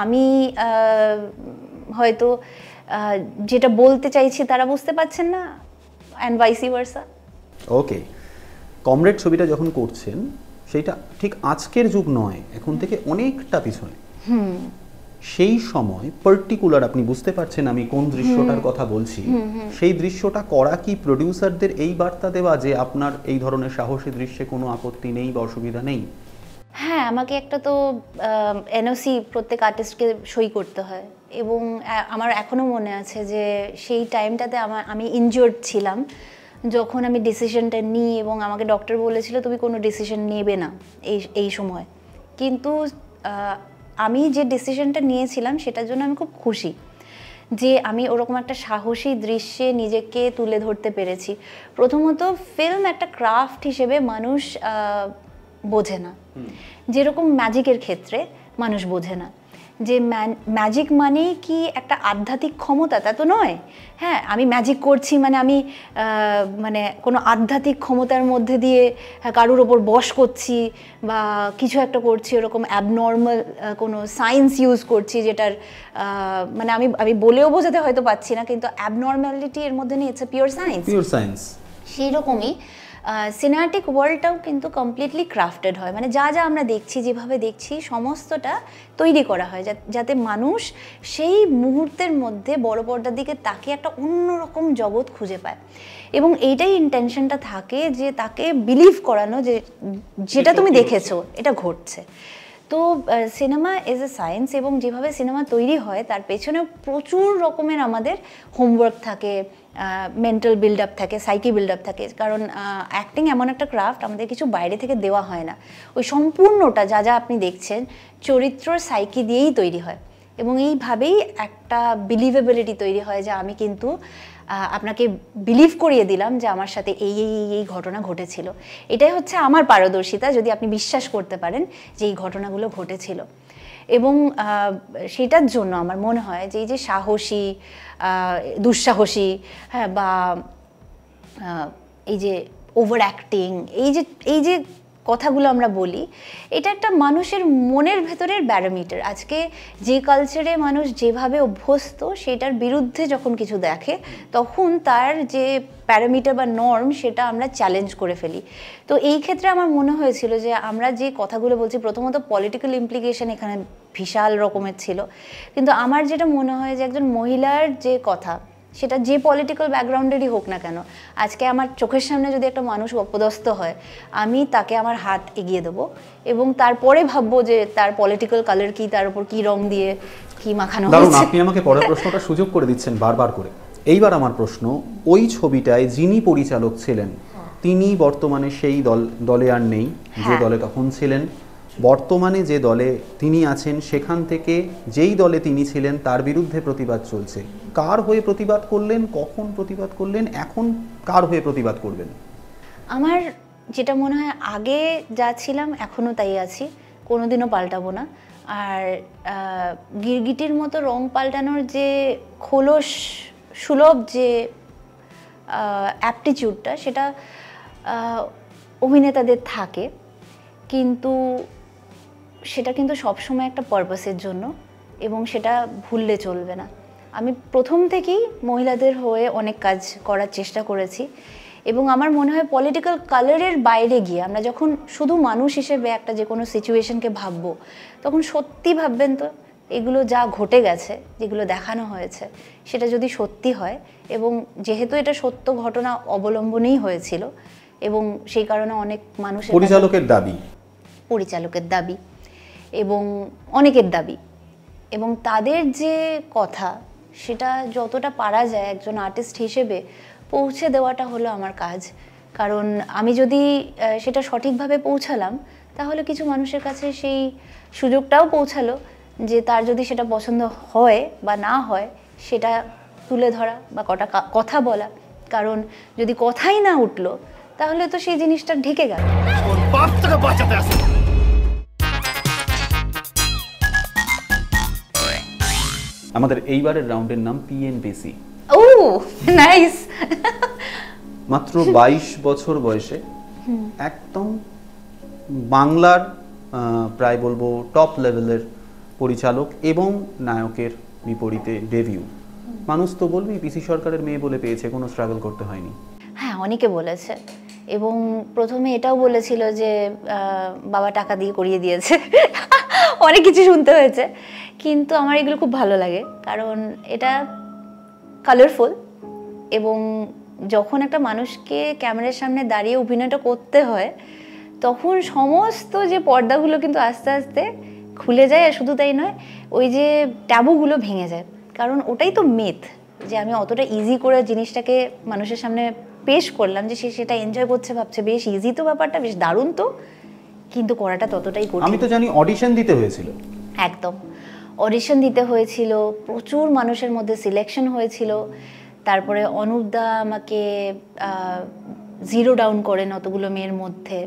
আমি হয়তো যেটা বলতে চাইছি তারা বুঝতে পারছেন না, and vice versa. Okay, comrade ছবিটা যখন করছেন সেটা ঠিক আজকের যুগ নয়, এখন থেকে অনেকটা পিছনে। সেই সময় পার্টিকুলার আপনি বুঝতে পারছেন আমি কোন দৃশ্যটার কথা বলছি, সেই দৃশ্যটা করা কি প্রডিউসারদের এই বার্তা দেওয়া যে আপনার এই ধরনের সাহসী দৃশ্যে কোনো আপত্তি নেই বা অসুবিধা নেই? হ্যাঁ, আমাকে একটা তো এনওসি প্রত্যেক আর্টিস্টকে সই করতে হয়, এবং আমার এখনও মনে আছে যে সেই টাইমটাতে আমি ইনজিওর্ড ছিলাম যখন আমি ডিসিশনটা নিই, এবং আমাকে ডক্টর বলেছিল তুমি কোনো ডিসিশন নেবে না এই সময়। কিন্তু আমি যে ডিসিশনটা নিয়েছিলাম সেটার জন্য আমি খুব খুশি যে আমি ওরকম একটা সাহসী দৃশ্যে নিজেকে তুলে ধরতে পেরেছি। প্রথমত ফিল্ম একটা ক্রাফট হিসেবে মানুষ বোঝে না, যেরকম ম্যাজিকের ক্ষেত্রে মানুষ বোঝে না যে ম্যাজিক মানেই কি একটা আধ্যাত্মিক ক্ষমতা, তা তো নয়। হ্যাঁ, আমি ম্যাজিক করছি মানে আমি মানে কোনো আধ্যাত্মিক ক্ষমতার মধ্যে দিয়ে কারোর ওপর বশ করছি বা কিছু একটা করছি, ওরকম অ্যাবনর্মাল কোনো সায়েন্স ইউজ করছি, যেটার মানে আমি বলেও বোঝাতে হয়তো পাচ্ছি না, কিন্তু অ্যাবনর্ম্যালিটি এর মধ্যে নেই, ইটস পিওর সায়েন্স। সেই রকমই সিনেম্যাটিক ওয়ার্ল্ডটাও কিন্তু কমপ্লিটলি ক্রাফটেড হয়, মানে যা আমরা দেখছি, যেভাবে দেখছি, সমস্তটা তৈরি করা হয় যাতে মানুষ সেই মুহূর্তের মধ্যে বড় পর্দার দিকে তাকিয়ে একটা অন্যরকম জগৎ খুঁজে পায়। এবং এইটাই ইন্টেনশনটা থাকে যে তাকে বিলিভ করানো যে যেটা তুমি দেখেছো এটা ঘটছে। তো সিনেমা ইজ এ সায়েন্স, এবং যেভাবে সিনেমা তৈরি হয় তার পেছনে প্রচুর রকমের আমাদের হোমওয়ার্ক থাকে, মেন্টাল বিল্ড আপ থাকে, সাইকি বিল্ড আপ থাকে। কারণ অ্যাক্টিং এমন একটা ক্রাফট, আমাদের কিছু বাইরে থেকে দেওয়া হয় না, ওই সম্পূর্ণটা যা যা আপনি দেখছেন চরিত্রর সাইকি দিয়েই তৈরি হয়। এবং এইভাবেই একটা বিলিভেবিলিটি তৈরি হয় যে আমি কিন্তু আপনাকে বিলিভ করিয়ে দিলাম যে আমার সাথে এই এই এই ঘটনা ঘটেছিল। এটাই হচ্ছে আমার পারদর্শিতা, যদি আপনি বিশ্বাস করতে পারেন যে এই ঘটনাগুলো ঘটেছিল। এবং সেটার জন্য আমার মনে হয় যে এই যে সাহসী, দুঃসাহসী, হ্যাঁ, বা এই যে ওভার অ্যাক্টিং, এই যে কথাগুলো আমরা বলি, এটা একটা মানুষের মনের ভেতরের ব্যারোমিটার। আজকে যে কালচারে মানুষ যেভাবে অভ্যস্ত সেটার বিরুদ্ধে যখন কিছু দেখে, তখন তার যে প্যারামিটার বা নর্ম সেটা আমরা চ্যালেঞ্জ করে ফেলি। তো এই ক্ষেত্রে আমার মনে হয়েছিল যে আমরা যে কথাগুলো বলছি, প্রথমত পলিটিক্যাল ইমপ্লিকেশন এখানে বিশাল রকমের ছিল, কিন্তু আমার যেটা মনে হয় যে একজন মহিলার যে কথা, সেটা যে পলিটিক্যাল ব্যাকগ্রাউন্ডেরই হোক না কেন, আজকে আমার চোখের সামনে যদি একটা মানুষ অপদস্থ হয়, আমি তাকে আমার হাত এগিয়ে দেবো এবং তারপরে ভাববো যে তার পলিটিক্যাল কালার কি, তার উপর কি রং দিয়ে কি মাখানো হয়েছে। আপনি আমাকে পরের প্রশ্নটা সুযোগ করে দিচ্ছেন বারবার করে। এইবার আমার প্রশ্ন, ওই ছবিটায় যিনি পরিচালক ছিলেন তিনি বর্তমানে সেই দলে আর নেই যে দলে তখন ছিলেন। বর্তমানে যে দলে তিনি আছেন সেখান থেকে যেই দলে তিনি ছিলেন তার বিরুদ্ধে প্রতিবাদ চলছে। কার হয়ে প্রতিবাদ করলেন, কখন প্রতিবাদ করলেন, এখন কার হয়ে প্রতিবাদ করবেন? আমার যেটা মনে হয়, আগে যা ছিলাম এখনও তাই আছি, কোনোদিনও পাল্টাবো না। আর গিরগিটির মতো রং পাল্টানোর যে খোলস সুলভ যে অ্যাপটিচিউডটা, সেটা অভিনেতাদের থাকে, কিন্তু সেটা কিন্তু সবসময় একটা পারপাসের জন্য, এবং সেটা ভুললে চলবে না। আমি প্রথম থেকেই মহিলাদের হয়ে অনেক কাজ করার চেষ্টা করেছি, এবং আমার মনে হয় পলিটিক্যাল কালারের বাইরে গিয়ে আমরা যখন শুধু মানুষ হিসেবে একটা যে কোনো সিচুয়েশনকে ভাববো, তখন সত্যি ভাববেন তো এগুলো যা ঘটে গেছে, যেগুলো দেখানো হয়েছে, সেটা যদি সত্যি হয়, এবং যেহেতু এটা সত্য ঘটনা অবলম্বনেই হয়েছিল, এবং সেই কারণে অনেক মানুষের পরিচালকের দাবি এবং অনেকের দাবি, এবং তাদের যে কথা, সেটা যতটা পারা যায় একজন আর্টিস্ট হিসেবে পৌঁছে দেওয়াটা হলো আমার কাজ। কারণ আমি যদি সেটা সঠিকভাবে পৌঁছালাম, তাহলে কিছু মানুষের কাছে সেই সুযোগটাও পৌঁছালো যে তার যদি সেটা পছন্দ হয় বা না হয়, সেটা তুলে ধরা বা কটা কথা বলা। কারণ যদি কথাই না উঠলো, তাহলে তো সেই জিনিসটা ঢেকে গেল। আমাদের এইবারের রাউন্ডের নাম পিএনপিসি। ও নাইস। মাত্র 22 বছর বয়সে একদম বাংলার প্রায় বলবো টপ লেভেলের পরিচালক এবং নায়কের বিপরীতে ডেবিউ। মানুষ তো বলবেই পিসি সরকারের মেয়ে বলে পেয়েছে, কোনো স্ট্রাগল করতে হয়নি। হ্যাঁ, অনেকে বলেছে, এবং প্রথমে এটাও বলেছিল যে বাবা টাকা দিয়ে করিয়ে দিয়েছে। অনেক কিছু শুনতে হয়েছে, কিন্তু আমার এগুলো খুব ভালো লাগে, কারণ এটা কালারফুল, এবং যখন একটা মানুষকে ক্যামেরার সামনে দাঁড়িয়ে অভিনয়টা করতে হয়, তখন সমস্ত যে পর্দাগুলো কিন্তু আস্তে আস্তে খুলে যায়। আর শুধু তাই নয়, ওই যে ট্যাবুগুলো ভেঙে যায়, কারণ ওটাই তো মিথ, যে আমি অতটা ইজি করে জিনিসটাকে মানুষের সামনে পেশ করলাম যে সে সেটা এনজয় করছে, ভাবছে বেশ ইজি তো, ব্যাপারটা বেশ দারুণ তো, কিন্তু করাটা ততটাই কঠিন। আমি তো জানি অডিশন দিতে হয়েছিল। একদম, অডিশন দিতে হয়েছিল, প্রচুর মানুষের মধ্যে সিলেকশন হয়েছিল। তারপরে অনুপদা আমাকে 0 ডাউন করেন অতগুলো মেয়ের মধ্যে,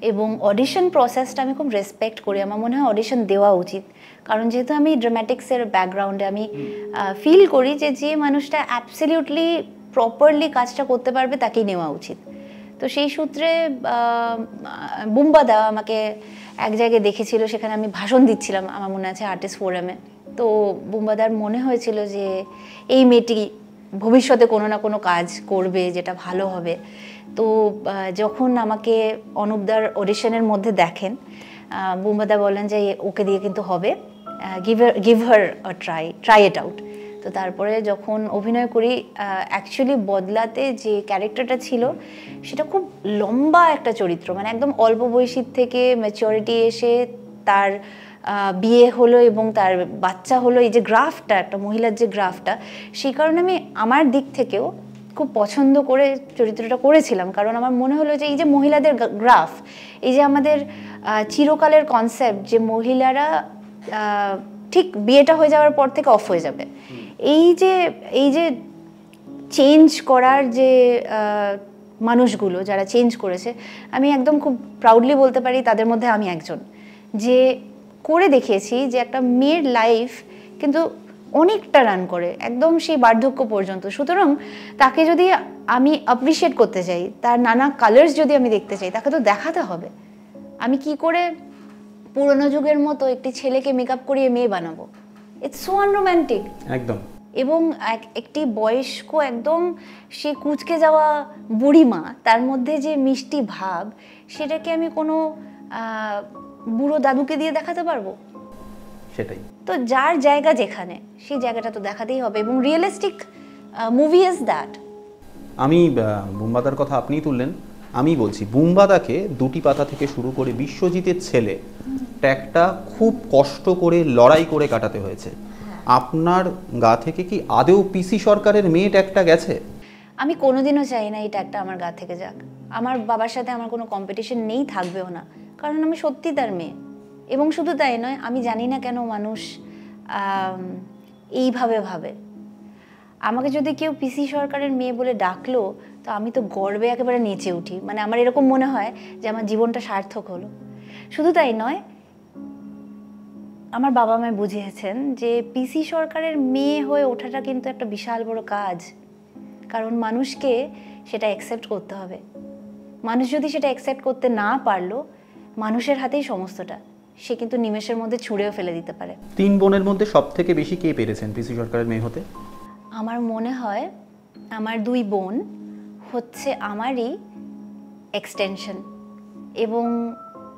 এবং অডিশন প্রসেসটা আমি খুব রেসপেক্ট করি। আমার মনে হয় অডিশন দেওয়া উচিত, কারণ যেহেতু আমি ড্রামাটিক্সের ব্যাকগ্রাউন্ডে, আমি ফিল করি যে যে মানুষটা অ্যাবসলিউটলি প্রপারলি কাজটা করতে পারবে তাকেই নেওয়া উচিত। তো সেই সূত্রে বুম্বাদা আমাকে এক জায়গায় দেখেছিল, সেখানে আমি ভাষণ দিচ্ছিলাম, আমার মনে আছে আর্টিস্ট ফোরামে। তো বুম্বাদার মনে হয়েছিল যে এই মেয়েটি ভবিষ্যতে কোনো না কোনো কাজ করবে যেটা ভালো হবে। তো যখন আমাকে অনুপদার অডিশনের মধ্যে দেখেন, বুম্বাদা বলেন যে ওকে দিয়ে কিন্তু হবে, give her a try it out. তো তারপরে যখন অভিনয় করি, অ্যাকচুয়ালি বদলাতে যে ক্যারেক্টারটা ছিল সেটা খুব লম্বা একটা চরিত্র, মানে একদম অল্প বয়সীর থেকে ম্যাচিওরিটি এসে তার বিয়ে হলো এবং তার বাচ্চা হলো, এই যে গ্রাফটা, একটা মহিলার যে গ্রাফটা, সেই কারণে আমি আমার দিক থেকেও খুব পছন্দ করে চরিত্রটা করেছিলাম। কারণ আমার মনে হলো যে এই যে মহিলাদের গ্রাফ, এই যে আমাদের চিরকালের কনসেপ্ট যে মহিলারা ঠিক বিয়েটা হয়ে যাওয়ার পর থেকে অফ হয়ে যাবে, এই যে চেঞ্জ করার যে মানুষগুলো যারা চেঞ্জ করেছে, আমি একদম খুব প্রাউডলি বলতে পারি তাদের মধ্যে আমি একজন, যে করে দেখিয়েছি যে একটা মেয়ের লাইফ কিন্তু অনেকটা রান করে একদম সেই বার্ধক্য পর্যন্ত। সুতরাং তাকে যদি আমি অ্যাপ্রিসিয়েট করতে চাই, তার নানা কালার্স যদি আমি দেখতে চাই, তাকে তো দেখাতে হবে আমি কি করে পুরনো যুগের মতো একটি ছেলেকে মেকআপ করিয়ে মেয়ে বানাবো। ইটস সো আনরোম্যান্টিক একদম। এবং একটি বয়স্ক একদম সে কুঁচকে যাওয়া বুড়িমা, তার মধ্যে যে মিষ্টি ভাব, সেটাকে আমি কোনো বুড়ো দাদুকে দিয়ে দেখাতে পারবো? সেটাই তো, যার জায়গা যেখানে সেই জায়গাটা তো দেখাতেই হবে, এবং রিয়েলিস্টিক মুভি ইজ দ্যাট। আমি বুম্বাদার কথা আপনিই তুললেন, আমি বলছি বুম্বাদাকে দুটি পাতা থেকে শুরু করে বিশ্বজিতের ছেলে ট্যাগটা খুব কষ্ট করে লড়াই করে কাটাতে হয়েছে। আপনার গা থেকে কি আদেও পিসি সরকারের মেয়ে ট্যাগটা গেছে? আমি কোনোদিনও চাই না এই ট্যাগটা আমার গা থেকে যাক। আমার বাবার সাথে আমার কোনো কম্পিটিশন নেই, থাকবেও না, কারণ আমি সত্যি তার মেয়ে। এবং শুধু তাই নয়, আমি জানি না কেন মানুষ এইভাবে ভাবে। আমাকে যদি কেউ পিসি সরকারের মেয়ে বলে ডাকলো, তো আমি তো গর্বে একেবারে নেচে উঠি। মানে আমার এরকম মনে হয় যে আমার জীবনটা সার্থক হলো। শুধু তাই নয়, আমার বাবা মায় বুঝিয়েছেন যে পিসি সরকারের মেয়ে হয়ে ওঠাটা কিন্তু একটা বিশাল বড় কাজ, কারণ মানুষকে সেটা অ্যাকসেপ্ট করতে হবে। মানুষ যদি সেটা অ্যাকসেপ্ট করতে না পারলো, মানুষের হাতেই সমস্তটা, সে কিন্তু নিমেষের মধ্যে ছুঁড়েও ফেলে দিতে পারে। 3 বোনের মধ্যে সব থেকে বেশি কে পেরেছেন পিসি সরকারের মেয়ে হতে? আমার মনে হয় আমার 2 বোন হচ্ছে আমারই এক্সটেনশন। এবং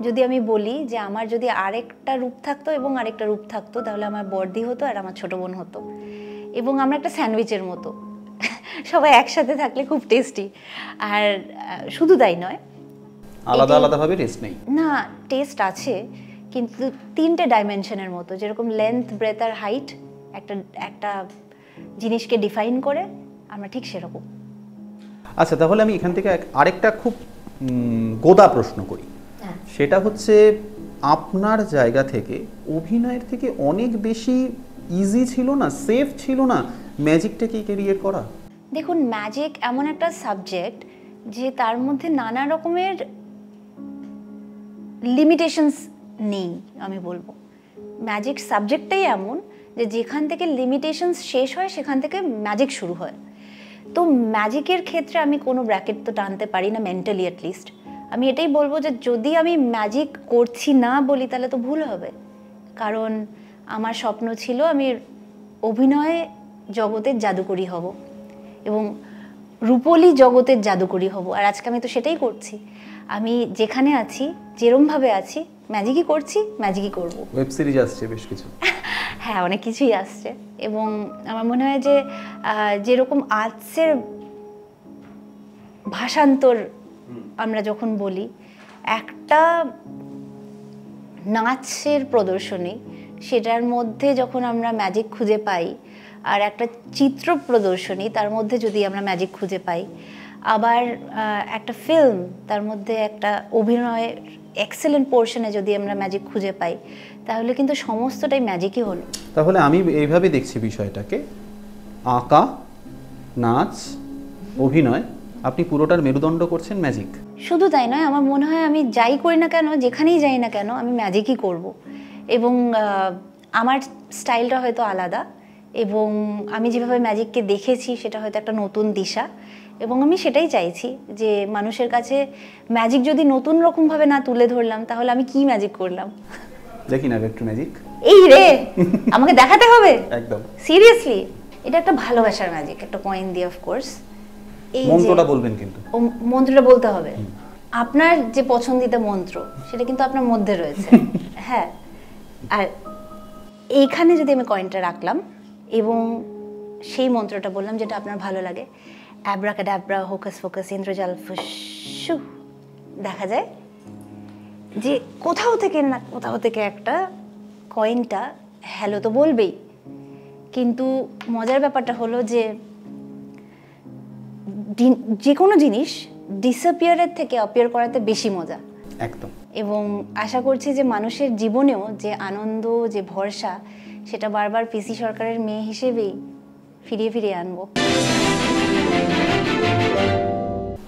যদি আমি বলি যে আমার যদি আরেকটা রূপ থাকতো এবং আরেকটা রূপ থাকতো, তাহলে আমার বড়দি হতো আর আমার ছোট বোন হতো। এবং আমরা একটা স্যান্ডউইচের মতো, সবাই একসাথে থাকলে খুব টেস্টি। আর শুধু তাই নয়, আলাদা আলাদাভাবে টেস্ট নেই না, টেস্ট আছে, কিন্তু 3টে ডাইমেনশনের মতো, যেরকম লেন্থ, ব্রেথ আর হাইট একটা জিনিসকে ডিফাইন করে, আমরা ঠিক সেরকম। আচ্ছা, তাহলে আমি এখান থেকে আরেকটা খুব গোদা প্রশ্ন করি। সেটা হচ্ছে, আপনার জায়গা থেকে অভিনয়ের থেকে অনেক বেশি ইজি ছিল না, সেফ ছিল না ম্যাজিকটাকে ক্যারিয়ার করা? দেখুন, ম্যাজিক এমন একটা সাবজেক্ট যে তার মধ্যে নানা রকমের লিমিটেশনস নেই। আমি বলবো ম্যাজিক সাবজেক্টটাই এমন যে যেখান থেকে লিমিটেশনস শেষ হয়, সেখান থেকে ম্যাজিক শুরু হয়। তো ম্যাজিকের ক্ষেত্রে আমি কোনো ব্র্যাকেট তো টানতে পারি না, মেন্টালি অ্যাটলিস্ট। আমি এটাই বলবো যে যদি আমি ম্যাজিক করছি না বলি, তাহলে তো ভুল হবে। কারণ আমার স্বপ্ন ছিল আমি অভিনয় জগতের জাদুকরি হব এবং রূপলি জগতের জাদুকরি হব। আর আজকে আমি তো সেটাই করছি। আমি যেখানে আছি, যেরমভাবে আছি, ম্যাজিকই করছি, ম্যাজিকই করব। ওয়েব সিরিজ আসছে বেশ কিছু। হ্যাঁ, অনেক কিছুই আসছে। এবং আমার মনে হয় যে যেরকম আর্টসের ভাষান্তর আমরা যখন বলি, একটা নাচের প্রদর্শনী, সেটার মধ্যে যখন আমরা ম্যাজিক খুঁজে পাই, আর একটা চিত্র প্রদর্শনী, তার মধ্যে যদি আমরা ম্যাজিক খুঁজে পাই, আবার একটা ফিল্ম, তার মধ্যে একটা অভিনয়ের এক্সেলেন্ট পোর্শনে যদি আমরা ম্যাজিক খুঁজে পাই, তাহলে কিন্তু সমস্তটাই ম্যাজিকই হলো। তাহলে আমি এইভাবে দেখছি বিষয়টাকে, আঁকা, নাচ, অভিনয়, আপনি পুরোটার মেরুদণ্ড করছেন ম্যাজিক। শুধু তাই নয়, আমার মনে হয় আমি যাই করি না কেন, যেখানেই যাই না কেন, আমি ম্যাজিকই করব। এবং আমার স্টাইলটা হয়তো আলাদা, এবং আমি যেভাবে ম্যাজিককে দেখেছি সেটা হয়তো একটা নতুন দিশা। এবং আমি সেটাই চাইছি যে মানুষের কাছে ম্যাজিক যদি নতুন রকমভাবে না তুলে ধরলাম, তাহলে আমি কি ম্যাজিক করলাম? দেখি না একটু ম্যাজিক। এই রে, আমাকে দেখাতে হবে একদম সিরিয়াসলি। এটা একটা ভালোবাসার ম্যাজিক, একটা কয়েন দিয়ে, অফকোর্স। এই মন্ত্রটা বলবেন, কিন্তু মন্ত্রটা বলতে হবে। আপনার যে পছন্দিতা মন্ত্র, সেটা কিন্তু আপনার মধ্যে রয়েছে। হ্যাঁ, আর এইখানে যদি আমি কয়েনটা রাখলাম এবং সেই মন্ত্রটা বললাম যেটা আপনার ভালো লাগে, অ্যাব্রাকাডাব্রা, হোকাস ফোকাস, ইন্দ্রজাল ফুসু, দেখা যায় যে কোথাও থেকে না কোথাও থেকে একটা কয়েনটা হ্যালো তো বলবেই, কিন্তু মজার ব্যাপারটা হলো যে যে কোনো জিনিস ডিসঅ্যাপিয়ারের থেকে অ্যাপিয়ার করাতে বেশি মজা। একদম। এবং আশা করছি যে মানুষের জীবনেও যে আনন্দ, যে ভরসা, সেটা বারবার পিসি সরকারের মেয়ে হিসেবেই ফিরিয়ে ফিরিয়ে আনবো।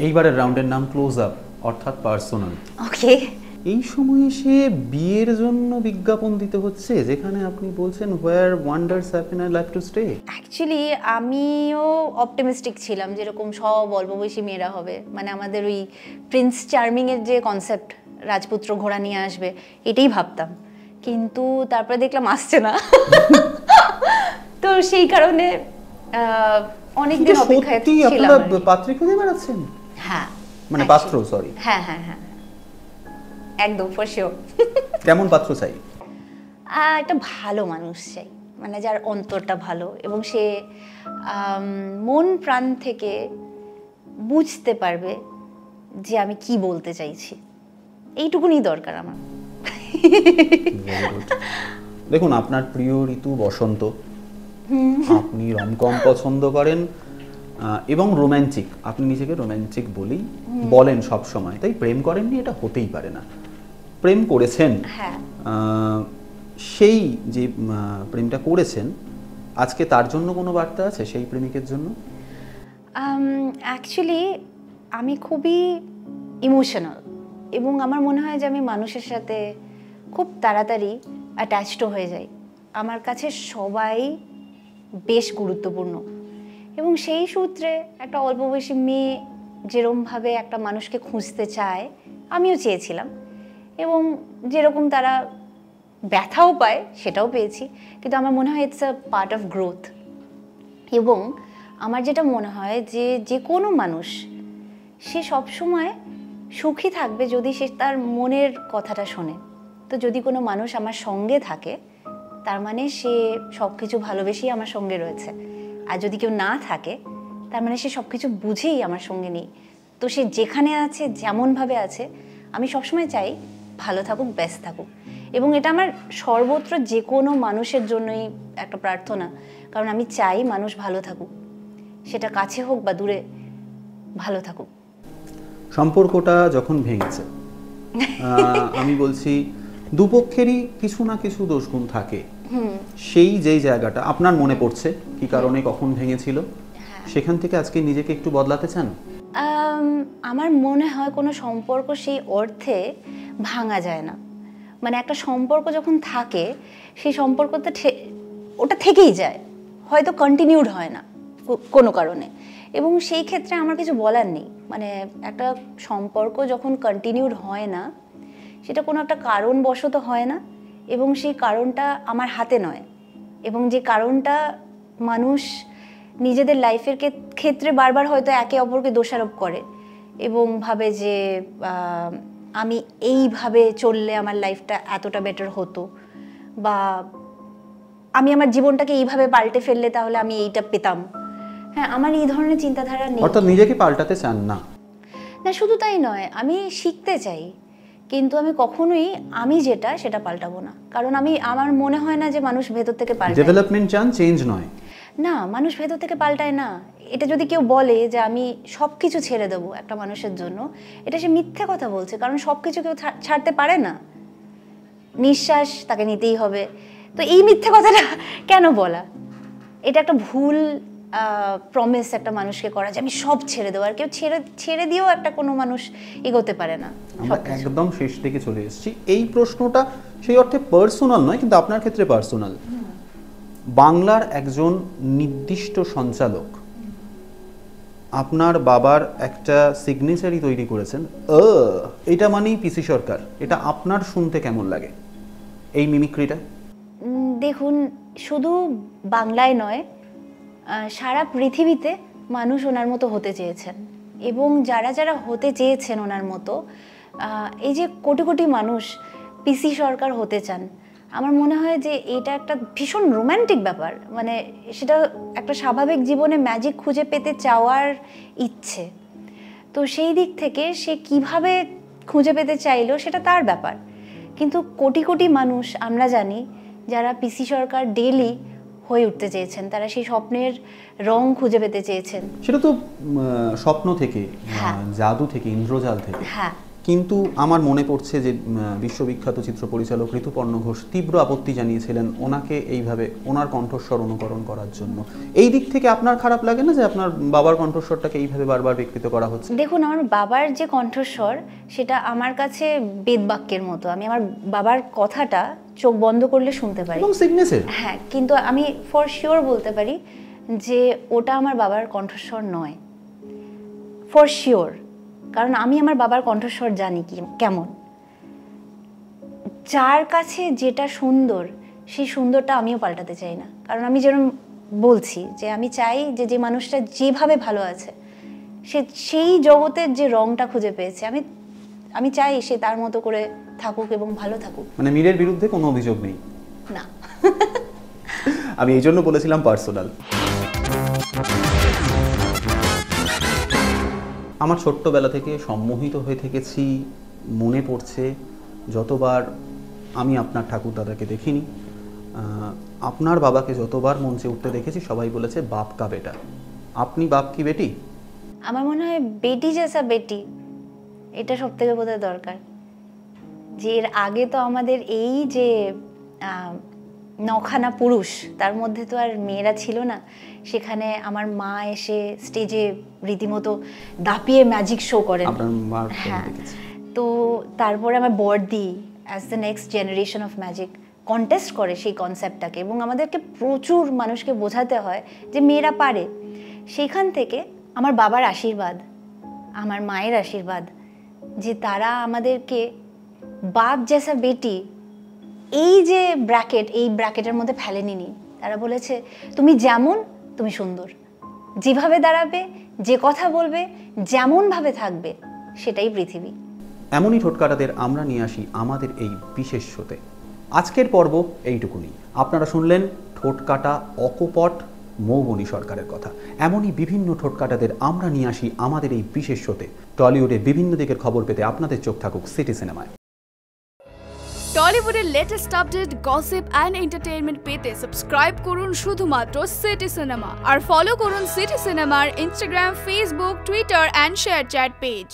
এইবারের রাউন্ডের নাম ক্লোজ আপ, অর্থাৎ পার্সোনাল। ওকে। এই সময়ে সে বিয়ের জন্য বিজ্ঞাপন দিতে হচ্ছে, যেখানে আপনি বলছেন where wonders happen I like to stay. Actually আমিও অপটিমিস্টিক ছিলাম যেরকম সব অল্প বয়সী মেয়েরা হবে, মানে আমাদের ওই প্রিন্স চার্মিংয়ের যে কনসেপ্ট, রাজপুত্র ঘোড়া নিয়ে আসবে, এটাই ভাবতাম, কিন্তু তারপরে দেখলাম আসছে না। তো সেই কারণে অনেকদিন অপেক্ষায় ছিলাম। আপনারা পাত্রী খুঁজে বেড়াচ্ছেন? হ্যাঁ, মানে পাত্র, সরি। হ্যাঁ হ্যাঁ হ্যাঁ, একদম ফর শিওর। কেমন পাত্র চাই? একটা ভালো মানুষ চাই, মানে যার অন্তরটা ভালো এবং সে মন প্রাণ থেকে বুঝতে পারবে যে আমি কি বলতে চাইছি, এইটুকুনি দরকার আমার। দেখুন, আপনার প্রিয় ঋতু বসন্ত, আপনি রমকম পছন্দ করেন এবং রোম্যান্টিক, আপনি নিজেকে রোম্যান্টিক বলেই বলেন সব সময়, তাই প্রেম করেননি এটা হতেই পারে না। প্রেম করেছেন, হ্যাঁ। সেই যে প্রেমটা করেছেন, আজকে তার জন্য কোনো বার্তা আছে সেই প্রেমিকের জন্য? অ্যাকচুয়ালি আমি খুবই ইমোশনাল এবং আমার মনে হয় যে আমি মানুষের সাথে খুব তাড়াতাড়ি অ্যাটাচড হয়ে যাই। আমার কাছে সবাই বেশ গুরুত্বপূর্ণ এবং সেই সূত্রে একটা অল্প বয়সী মেয়ে যেরকমভাবে একটা মানুষকে খুঁজতে চায়, আমিও চেয়েছিলাম এবং যেরকম তারা ব্যথাও পায় সেটাও পেয়েছি, কিন্তু আমার মনে হয় it's a part of growth. এবং আমার যেটা মনে হয় যে যে কোনো মানুষ সে সবসময় সুখী থাকবে যদি সে তার মনের কথাটা শোনে। তো যদি কোনো মানুষ আমার সঙ্গে থাকে, তার মানে সে সব কিছু ভালোবেসেই আমার সঙ্গে রয়েছে, আর যদি কেউ না থাকে তার মানে সে সব কিছু বুঝেই আমার সঙ্গে নেই। তো সে যেখানে আছে, যেমনভাবে আছে, আমি সবসময় চাই ভালো থাকুক, ব্যস্ত থাকুক। এবং এটা আমার সর্বত্র যে কোনো মানুষের জন্যই একটা প্রার্থনা, কারণ আমি চাই মানুষ ভালো থাকুক, সেটা কাছে হোক বা দূরে, ভালো থাকুক। সম্পর্কটা যখন ভেঙেছে, আমি বলছি দুপক্ষেরই কিছু না কিছু দোষগুণ থাকে, সেই যেই জায়গাটা আপনার মনে পড়ছে কি কারণে কখন ভেঙেছিল, সেখান থেকে আজকে নিজেকে একটু বদলাতে চান? আমার মনে হয় কোনো সম্পর্ক সেই অর্থে ভাঙা যায় না, মানে একটা সম্পর্ক যখন থাকে সেই সম্পর্কটা ওটা থেকেই যায়, হয়তো কন্টিনিউড হয় না কোনো কারণে, এবং সেই ক্ষেত্রে আমার কিছু বলার নেই। মানে একটা সম্পর্ক যখন কন্টিনিউড হয় না, সেটা কোনো একটা কারণবশত হয় না এবং সেই কারণটা আমার হাতে নয়, এবং যে কারণটা মানুষ নিজেদের লাইফের ক্ষেত্রে বারবার হয়তো একে অপরকে দোষারোপ করে এবং ভাবে যে আমি এইভাবে চললে আমার লাইফটা এতটা বেটার হতো, বা আমি আমার জীবনটাকে এইভাবে পাল্টে ফেললে তাহলে আমি এইটা পেতাম। হ্যাঁ, আমার এই ধরনের চিন্তাধারা নেই। অর্থাৎ নিজেকে পাল্টাতে চান না? না, শুধু তাই নয়, আমি শিখতে চাই, কিন্তু আমি কখনোই আমি যেটা সেটা পাল্টাবো না, কারণ আমার মনে হয় না যে মানুষ ভেতর থেকে পাল্টায়। ডেভেলপমেন্ট চান, চেঞ্জ নয়? না, মানুষ ভেতর থেকে পাল্টায় না। এটা যদি কেউ বলে যে আমি সব কিছু ছেড়ে দেবো একটা মানুষের জন্য, এটা সে মিথ্যে কথা বলছে, কারণ সব কিছু কেউ ছাড়তে পারে না। নিঃশ্বাস তাকে নিতেই হবে। তো এই মিথ্যে কথাটা কেন বলা? এটা একটা ভুল প্রমিস একটা মানুষকে করা যে আমি সব ছেড়ে দেবো, আর কেউ ছেড়ে দিয়েও একটা কোনো মানুষ এগোতে পারে না। আমরা একদম শেষ দিকে চলে এসেছি। এই প্রশ্নটা সেই অর্থে পার্সোনাল নয়, কিন্তু আপনার ক্ষেত্রে পার্সোনাল। বাংলার একজন নির্দিষ্ট সঞ্চালক আপনার বাবার একটা সিগনেচারই তৈরি করেছেন, এটা মানেই পিসি সরকার, এটা আপনার শুনতে কেমন লাগে এই মিমিক্রিটা? দেখুন, শুধু বাংলায় নয়, সারা পৃথিবীতে মানুষ ওনার মতো হতে চেয়েছেন, এবং যারা যারা হতে চেয়েছেন ওনার মতো, এই যে কোটি কোটি মানুষ পিসি সরকার হতে চান, আমার মনে হয় যে এটা একটা ভীষণ রোম্যান্টিক ব্যাপার। মানে সেটা একটা স্বাভাবিক জীবনে ম্যাজিক খুঁজে পেতে চাওয়ার ইচ্ছে। তো সেই দিক থেকে সে কিভাবে খুঁজে পেতে চাইলেও সেটা তার ব্যাপার, কিন্তু কোটি কোটি মানুষ আমরা জানি যারা পিসি সরকার ডেলি হয়ে উঠতে চেয়েছেন, তারা সেই স্বপ্নের রং খুঁজে পেতে চেয়েছেন। সেটা তো স্বপ্ন থেকে, হ্যাঁ। জাদু থেকে, ইন্দ্রজাল থেকে। হ্যাঁ, কিন্তু আমার মনে পড়ছে যে বিশ্ববিখ্যাত চিত্র পরিচালক ঋতুপর্ণ ঘোষ তীব্র আপত্তি জানিয়েছিলেন ওনাকে এইভাবে ওনার কণ্ঠস্বর অনুকরণ করার জন্য। এই দিক থেকে আপনার খারাপ লাগে না যে আপনার বাবার কণ্ঠস্বরটাকে এইভাবে বারবার বিকৃত করা হচ্ছে? দেখুন, আমার বাবার যে কণ্ঠস্বর সেটা আমার কাছে বেদবাক্যের মতো। আমি আমার বাবার কথাটা চোখ বন্ধ করলে শুনতে পারি, এবং সিগনেচার। হ্যাঁ, কিন্তু আমি ফর শিওর বলতে পারি যে ওটা আমার বাবার কণ্ঠস্বর নয়, ফর শিওর। কারণ আমি আমার বাবার কণ্ঠস্বর জানি কি কেমন। যার কাছে যেটা সুন্দর সেই সুন্দরটা আমিও পাল্টাতে চাই না। কারণ আমি যেরকম বলছি যে আমি চাই যে যে মানুষটা যেভাবে ভালো আছে সে সেই জগতের যে রংটা খুঁজে পেয়েছে, আমি চাই সে তার মতো করে থাকুক এবং ভালো থাকুক। মানে মীরের বিরুদ্ধে কোনো অভিযোগ নেই? না। আমি এই জন্য বলেছিলাম পার্সোনাল। আমার ছোট্টবেলা থেকে সম্মোহিত হয়ে থেকেছি, মনে পড়ছে যতবার আমি আপনার ঠাকুরদাদাকে দেখিনি, আপনার বাবাকে যতবার মঞ্চে উঠতে দেখেছি সবাই বলেছে বাপ কা বেটা। আপনি বাপ কি বেটি? আমার মনে হয় বেটি জেসা বেটি, এটা সব থেকে বোধহয় দরকার। যে এর আগে তো আমাদের এই যে নখানা পুরুষ, তার মধ্যে তো আর মেয়েরা ছিল না। সেখানে আমার মা এসে স্টেজে রীতিমতো দাপিয়ে ম্যাজিক শো করেন। হ্যাঁ, তো তারপরে আমার বড়দি as the next generation of magic contest করে সেই কনসেপ্টটাকে, এবং আমাদেরকে প্রচুর মানুষকে বোঝাতে হয় যে মেয়েরা পারে। সেইখান থেকে আমার বাবার আশীর্বাদ, আমার মায়ের আশীর্বাদ, যে তারা আমাদেরকে বাপ জেসা বেটি এই যে ব্র্যাকেট, এই ব্র্যাকেটের মধ্যে ফেলেনি নি। তারা বলেছে তুমি যেমন, তুমি সুন্দর, যেভাবে দাঁড়াবে, যে কথা বলবে, যেমনভাবে থাকবে, সেটাই পৃথিবী। এমনই ঠোটকাটাদের আমরা নিয়ে আসি আমাদের এই বিশেষ শোতে। আজকের পর্ব এইটুকুনি। আপনারা শুনলেন ঠোটকাটা অকপট মৌবনী সরকারের কথা। এমনই বিভিন্ন ঠোটকাটাদের আমরা নিয়ে আসি আমাদের এই বিশেষ শোতে। টলিউডের বিভিন্ন দিকের খবর পেতে আপনাদের চোখ থাকুক সিটি সিনেমায়। টলিউডের latest update, gossip and entertainment পেতে সাবস্ক্রাইব করুন শুধুমাত্র সিটি সিনেমা, আর ফলো করুন সিটি সিনেমার Instagram, Facebook, Twitter and ShareChat page.